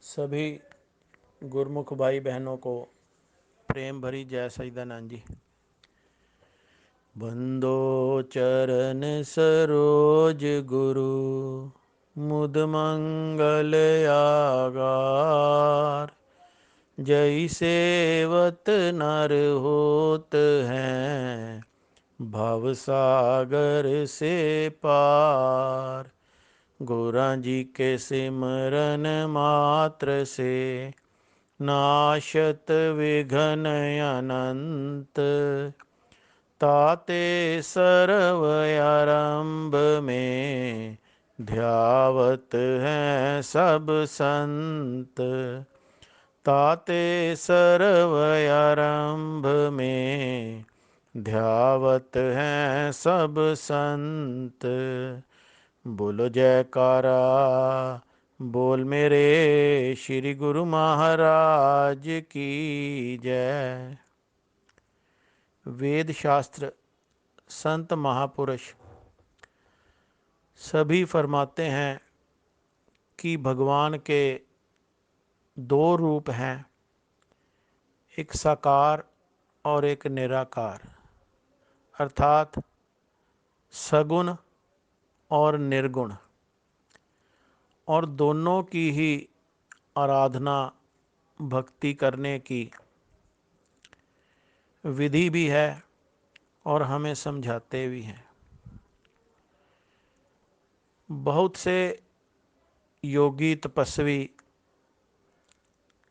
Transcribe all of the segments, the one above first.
सभी गुरमुख भाई बहनों को प्रेम भरी जय सच्चिदानंद जी। बंदो चरण सरोज गुरु मुद मंगल आगार। जय सेवत नर होत हैं भव सागर से पार। गोरा जी के सिमरन मात्र से नाशत विघ्न अनंत। ताते सर्व आरंभ में ध्यावत हैं सब संत। ताते सर्व आरंभ में ध्यावत हैं सब संत। बोलो जयकारा बोल मेरे श्री गुरु महाराज की जय। वेद शास्त्र संत महापुरुष सभी फरमाते हैं कि भगवान के दो रूप हैं, एक साकार और एक निराकार, अर्थात सगुण और निर्गुण। और दोनों की ही आराधना भक्ति करने की विधि भी है और हमें समझाते भी हैं। बहुत से योगी तपस्वी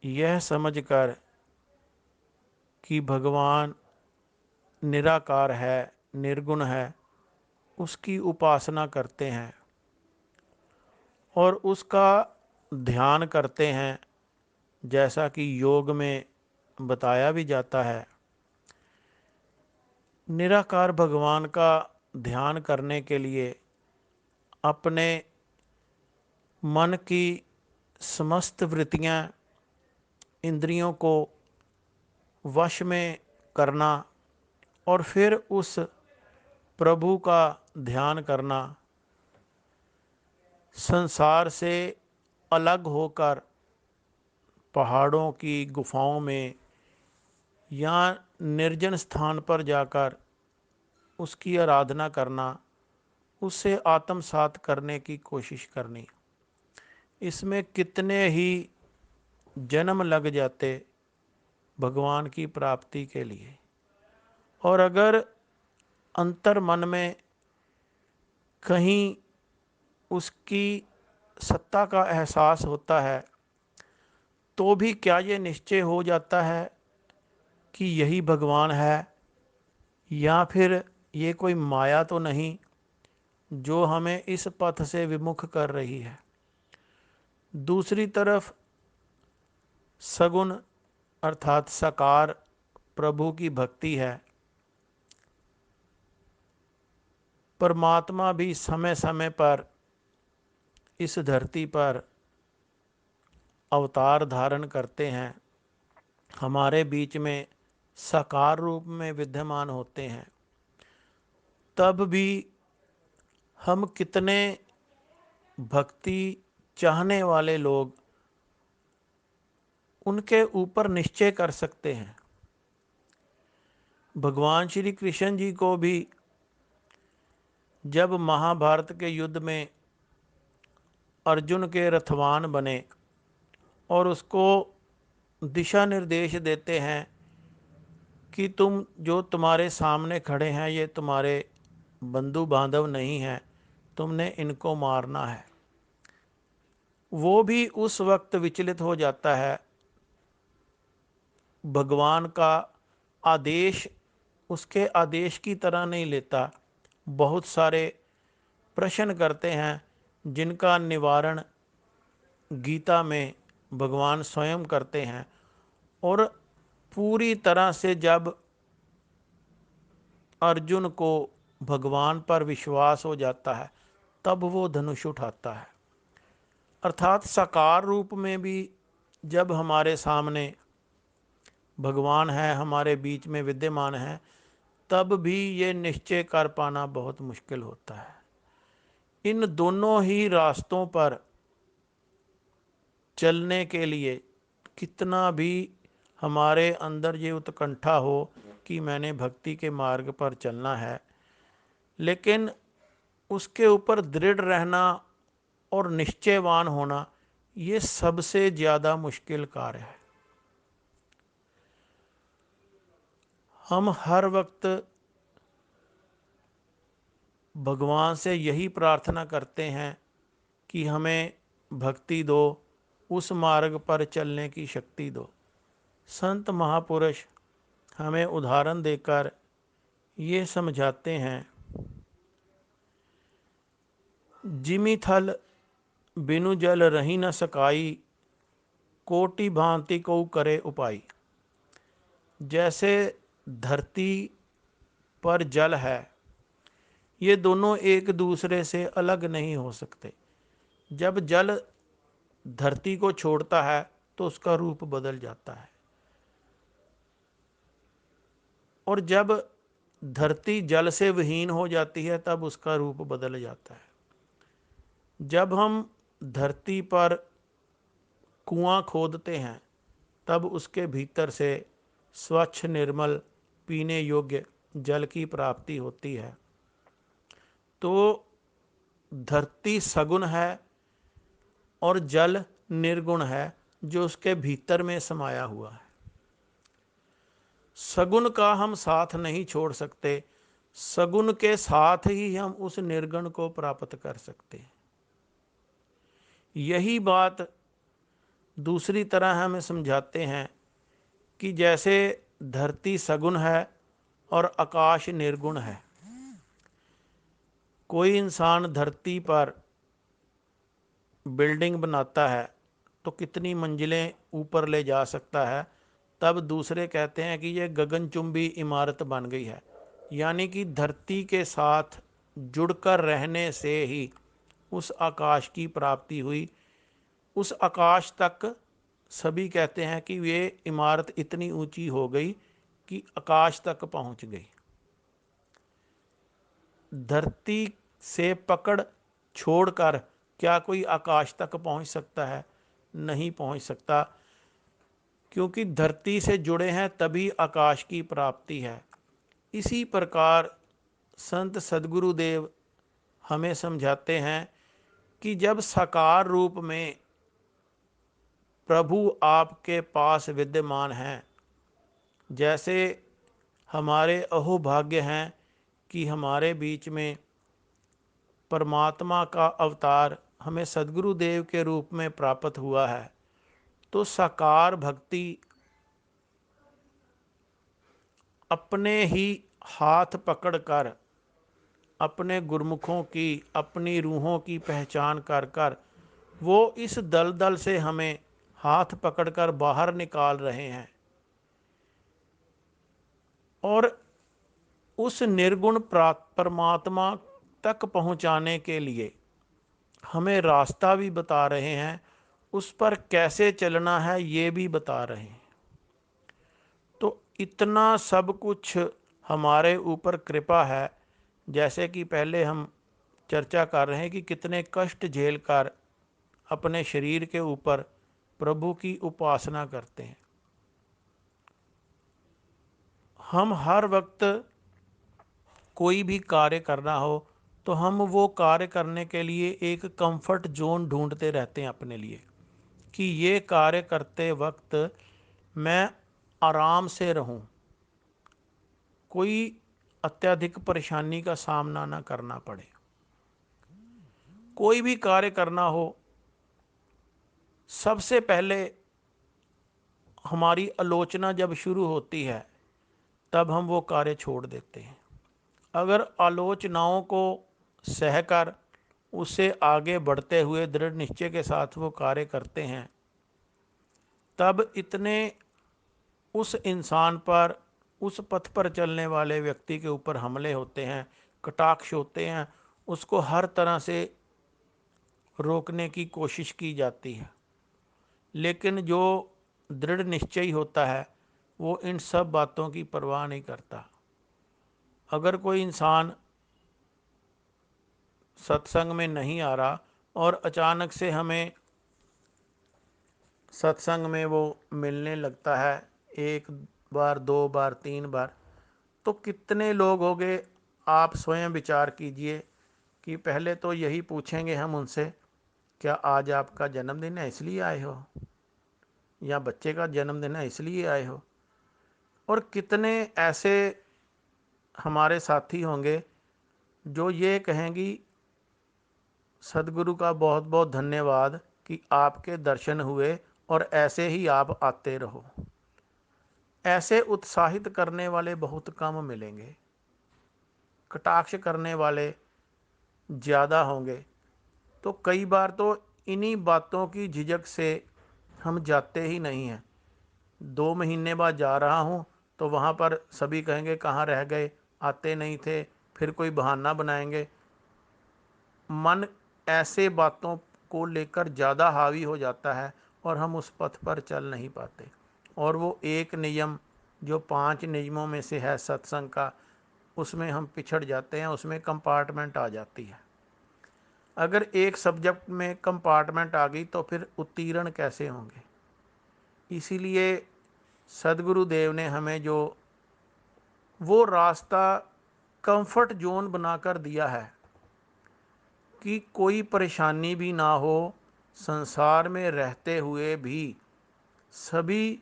यह समझकर कि भगवान निराकार है, निर्गुण है, उसकी उपासना करते हैं और उसका ध्यान करते हैं, जैसा कि योग में बताया भी जाता है। निराकार भगवान का ध्यान करने के लिए अपने मन की समस्त वृत्तियां, इंद्रियों को वश में करना और फिर उस प्रभु का ध्यान करना, संसार से अलग होकर पहाड़ों की गुफाओं में या निर्जन स्थान पर जाकर उसकी आराधना करना, उससे आत्मसात करने की कोशिश करनी। इसमें कितने ही जन्म लग जाते भगवान की प्राप्ति के लिए। और अगर अंतर मन में कहीं उसकी सत्ता का एहसास होता है तो भी क्या ये निश्चय हो जाता है कि यही भगवान है, या फिर ये कोई माया तो नहीं जो हमें इस पथ से विमुख कर रही है। दूसरी तरफ सगुण अर्थात साकार प्रभु की भक्ति है। परमात्मा भी समय समय पर इस धरती पर अवतार धारण करते हैं, हमारे बीच में साकार रूप में विद्यमान होते हैं। तब भी हम कितने भक्ति चाहने वाले लोग उनके ऊपर निश्चय कर सकते हैं। भगवान श्री कृष्ण जी को भी जब महाभारत के युद्ध में अर्जुन के रथवान बने और उसको दिशा निर्देश देते हैं कि तुम जो तुम्हारे सामने खड़े हैं ये तुम्हारे बंधु बांधव नहीं हैं, तुमने इनको मारना है। वो भी उस वक्त विचलित हो जाता है, भगवान का आदेश उसके आदेश की तरह नहीं लेता। बहुत सारे प्रश्न करते हैं जिनका निवारण गीता में भगवान स्वयं करते हैं। और पूरी तरह से जब अर्जुन को भगवान पर विश्वास हो जाता है तब वो धनुष उठाता है। अर्थात साकार रूप में भी जब हमारे सामने भगवान है, हमारे बीच में विद्यमान है, तब भी ये निश्चय कर पाना बहुत मुश्किल होता है। इन दोनों ही रास्तों पर चलने के लिए कितना भी हमारे अंदर ये उत्कंठा हो कि मैंने भक्ति के मार्ग पर चलना है, लेकिन उसके ऊपर दृढ़ रहना और निश्चयवान होना ये सबसे ज़्यादा मुश्किल कार्य है। हम हर वक्त भगवान से यही प्रार्थना करते हैं कि हमें भक्ति दो, उस मार्ग पर चलने की शक्ति दो। संत महापुरुष हमें उदाहरण देकर ये समझाते हैं, जिमि थल बिनु जल रही न सकाई, कोटि भांति को करे उपाय। जैसे धरती पर जल है, ये दोनों एक दूसरे से अलग नहीं हो सकते। जब जल धरती को छोड़ता है तो उसका रूप बदल जाता है, और जब धरती जल से विहीन हो जाती है तब उसका रूप बदल जाता है। जब हम धरती पर कुआं खोदते हैं तब उसके भीतर से स्वच्छ निर्मल पीने योग्य जल की प्राप्ति होती है। तो धरती सगुण है और जल निर्गुण है, जो उसके भीतर में समाया हुआ है। सगुण का हम साथ नहीं छोड़ सकते, सगुण के साथ ही हम उस निर्गुण को प्राप्त कर सकते हैं। यही बात दूसरी तरह हमें समझाते हैं कि जैसे धरती सगुण है और आकाश निर्गुण है। कोई इंसान धरती पर बिल्डिंग बनाता है तो कितनी मंजिलें ऊपर ले जा सकता है, तब दूसरे कहते हैं कि ये गगनचुंबी इमारत बन गई है। यानी कि धरती के साथ जुड़कर रहने से ही उस आकाश की प्राप्ति हुई। उस आकाश तक सभी कहते हैं कि ये इमारत इतनी ऊंची हो गई कि आकाश तक पहुंच गई। धरती से पकड़ छोड़कर क्या कोई आकाश तक पहुंच सकता है? नहीं पहुंच सकता, क्योंकि धरती से जुड़े हैं तभी आकाश की प्राप्ति है। इसी प्रकार संत सद्गुरुदेव हमें समझाते हैं कि जब साकार रूप में प्रभु आपके पास विद्यमान हैं, जैसे हमारे अहोभाग्य हैं कि हमारे बीच में परमात्मा का अवतार हमें सद्गुरुदेव के रूप में प्राप्त हुआ है, तो साकार भक्ति अपने ही हाथ पकड़कर अपने गुरमुखों की, अपनी रूहों की पहचान कर कर वो इस दलदल से हमें हाथ पकड़कर बाहर निकाल रहे हैं, और उस निर्गुण परमात्मा तक पहुंचाने के लिए हमें रास्ता भी बता रहे हैं, उस पर कैसे चलना है ये भी बता रहे हैं। तो इतना सब कुछ हमारे ऊपर कृपा है। जैसे कि पहले हम चर्चा कर रहे हैं कि कितने कष्ट झेलकर अपने शरीर के ऊपर प्रभु की उपासना करते हैं। हम हर वक्त कोई भी कार्य करना हो तो हम वो कार्य करने के लिए एक कंफर्ट जोन ढूंढते रहते हैं अपने लिए, कि ये कार्य करते वक्त मैं आराम से रहूं, कोई अत्यधिक परेशानी का सामना ना करना पड़े। कोई भी कार्य करना हो, सबसे पहले हमारी आलोचना जब शुरू होती है तब हम वो कार्य छोड़ देते हैं। अगर आलोचनाओं को सहकर उससे आगे बढ़ते हुए दृढ़ निश्चय के साथ वो कार्य करते हैं, तब इतने उस इंसान पर, उस पथ पर चलने वाले व्यक्ति के ऊपर हमले होते हैं, कटाक्ष होते हैं, उसको हर तरह से रोकने की कोशिश की जाती है। लेकिन जो दृढ़ निश्चयी होता है वो इन सब बातों की परवाह नहीं करता। अगर कोई इंसान सत्संग में नहीं आ रहा और अचानक से हमें सत्संग में वो मिलने लगता है, एक बार, दो बार, तीन बार, तो कितने लोग हो गए। आप स्वयं विचार कीजिए कि पहले तो यही पूछेंगे हम उनसे, क्या आज आपका जन्मदिन है इसलिए आए हो, या बच्चे का जन्मदिन है इसलिए आए हो। और कितने ऐसे हमारे साथी होंगे जो ये कहेंगी, सदगुरु का बहुत बहुत धन्यवाद कि आपके दर्शन हुए और ऐसे ही आप आते रहो। ऐसे उत्साहित करने वाले बहुत कम मिलेंगे, कटाक्ष करने वाले ज़्यादा होंगे। तो कई बार तो इन्हीं बातों की झिझक से हम जाते ही नहीं हैं। 2 महीने बाद जा रहा हूँ तो वहाँ पर सभी कहेंगे कहाँ रह गए, आते नहीं थे, फिर कोई बहाना बनाएंगे। मन ऐसे बातों को लेकर ज़्यादा हावी हो जाता है और हम उस पथ पर चल नहीं पाते। और वो एक नियम जो 5 नियमों में से है सत्संग का, उसमें हम पिछड़ जाते हैं, उसमें कंपार्टमेंट आ जाती है। अगर एक सब्जेक्ट में कंपार्टमेंट आ गई तो फिर उत्तीर्ण कैसे होंगे। इसीलिए सदगुरुदेव ने हमें जो वो रास्ता कंफर्ट जोन बनाकर दिया है कि कोई परेशानी भी ना हो, संसार में रहते हुए भी सभी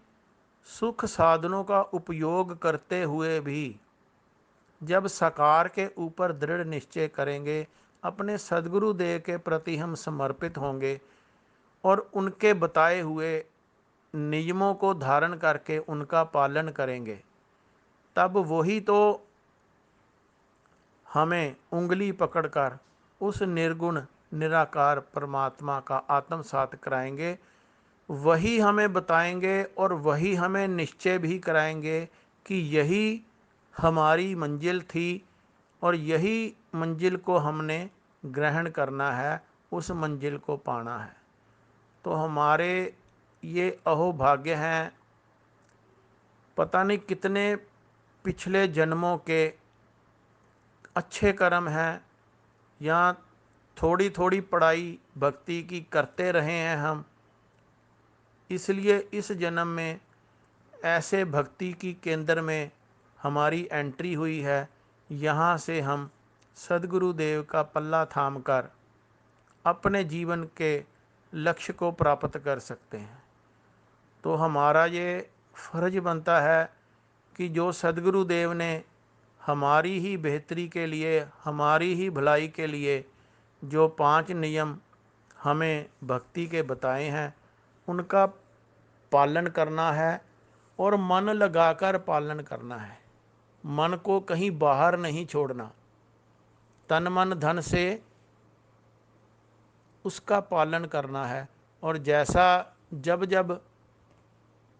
सुख साधनों का उपयोग करते हुए भी जब साकार के ऊपर दृढ़ निश्चय करेंगे, अपने सदगुरुदेव के प्रति हम समर्पित होंगे और उनके बताए हुए नियमों को धारण करके उनका पालन करेंगे, तब वही तो हमें उंगली पकड़कर उस निर्गुण निराकार परमात्मा का आत्मसात कराएंगे। वही हमें बताएंगे और वही हमें निश्चय भी कराएंगे कि यही हमारी मंजिल थी और यही मंजिल को हमने ग्रहण करना है, उस मंजिल को पाना है। तो हमारे ये अहोभाग्य हैं, पता नहीं कितने पिछले जन्मों के अच्छे कर्म हैं, या थोड़ी थोड़ी पढ़ाई भक्ति की करते रहे हैं हम, इसलिए इस जन्म में ऐसे भक्ति की केंद्र में हमारी एंट्री हुई है। यहाँ से हम सदगुरुदेव का पल्ला थाम कर अपने जीवन के लक्ष्य को प्राप्त कर सकते हैं। तो हमारा ये फर्ज बनता है कि जो सदगुरुदेव ने हमारी ही बेहतरी के लिए, हमारी ही भलाई के लिए जो 5 नियम हमें भक्ति के बताए हैं, उनका पालन करना है और मन लगाकर पालन करना है। मन को कहीं बाहर नहीं छोड़ना, तन मन धन से उसका पालन करना है। और जैसा जब जब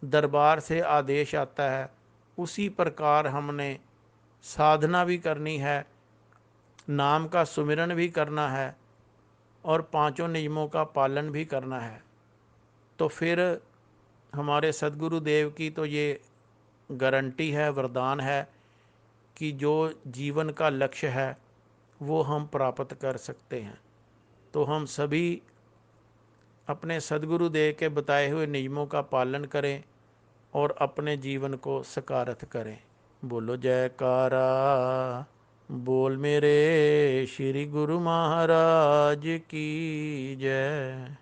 दरबार से आदेश आता है, उसी प्रकार हमने साधना भी करनी है, नाम का सुमिरन भी करना है और 5 नियमों का पालन भी करना है। तो फिर हमारे सदगुरुदेव की तो ये गारंटी है, वरदान है कि जो जीवन का लक्ष्य है वो हम प्राप्त कर सकते हैं। तो हम सभी अपने सदगुरुदेव के बताए हुए नियमों का पालन करें और अपने जीवन को सकारत करें। बोलो जयकारा, बोल मेरे श्री गुरु महाराज की जय।